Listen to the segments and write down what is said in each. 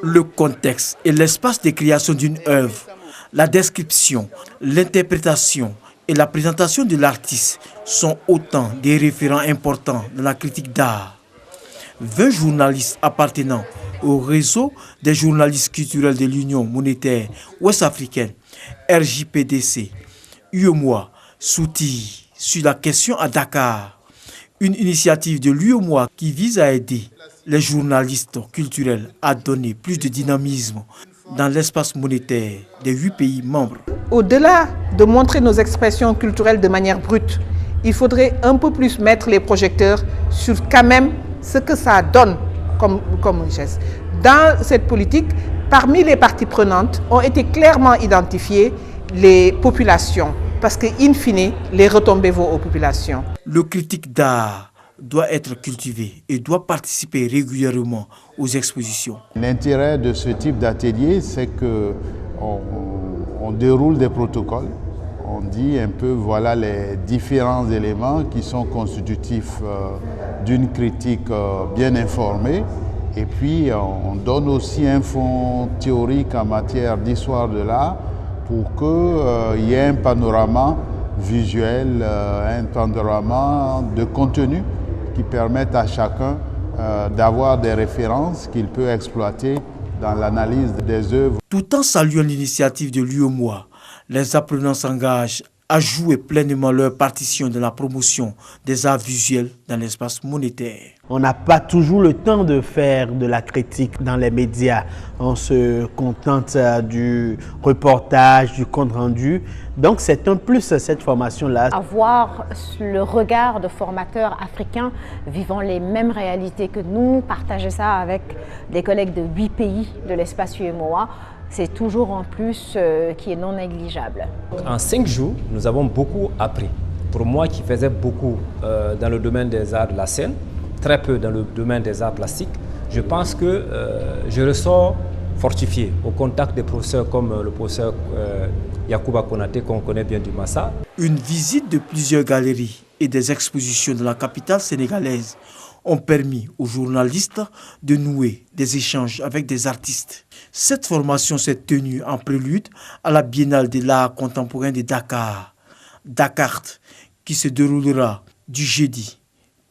Le contexte et l'espace de création d'une œuvre, la description, l'interprétation et la présentation de l'artiste sont autant des référents importants dans la critique d'art. 20 journalistes appartenant au réseau des journalistes culturels de l'Union monétaire ouest-africaine, RJPDC, UEMOA, s'outillent sur la question à Dakar. Une initiative de l'UEMOA qui vise à aider les journalistes culturels à donner plus de dynamisme dans l'espace monétaire des 8 pays membres. Au-delà de montrer nos expressions culturelles de manière brute, il faudrait un peu plus mettre les projecteurs sur quand même ce que ça donne comme richesse. Dans cette politique, parmi les parties prenantes ont été clairement identifiées les populations, parce que, in fine, les retombées vont aux populations. Le critique d'art doit être cultivé et doit participer régulièrement aux expositions. L'intérêt de ce type d'atelier, c'est qu'on déroule des protocoles. On dit un peu, voilà les différents éléments qui sont constitutifs d'une critique bien informée. Et puis, on donne aussi un fond théorique en matière d'histoire de l'art pour qu'il y ait un panorama visuel, un panorama de contenu qui permette à chacun d'avoir des références qu'il peut exploiter dans l'analyse des œuvres. Tout en saluant l'initiative de l'UEMOA, les apprenants s'engagent à jouer pleinement leur partition dans la promotion des arts visuels dans l'espace monétaire. On n'a pas toujours le temps de faire de la critique dans les médias. On se contente du reportage, du compte-rendu. Donc c'est un plus cette formation-là. Avoir le regard de formateurs africains vivant les mêmes réalités que nous, partager ça avec des collègues de 8 pays de l'espace UEMOA, c'est toujours un plus qui est non négligeable. En 5 jours, nous avons beaucoup appris. Pour moi qui faisais beaucoup dans le domaine des arts de la scène, très peu dans le domaine des arts plastiques, je pense que je ressors fortifié au contact des professeurs comme le professeur Yacouba Konaté qu'on connaît bien du Massa. Une visite de plusieurs galeries et des expositions de la capitale sénégalaise ont permis aux journalistes de nouer des échanges avec des artistes. Cette formation s'est tenue en prélude à la Biennale de l'art contemporain de Dakar, Dakart, qui se déroulera du jeudi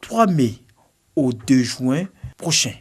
3 mai au 2 juin prochain.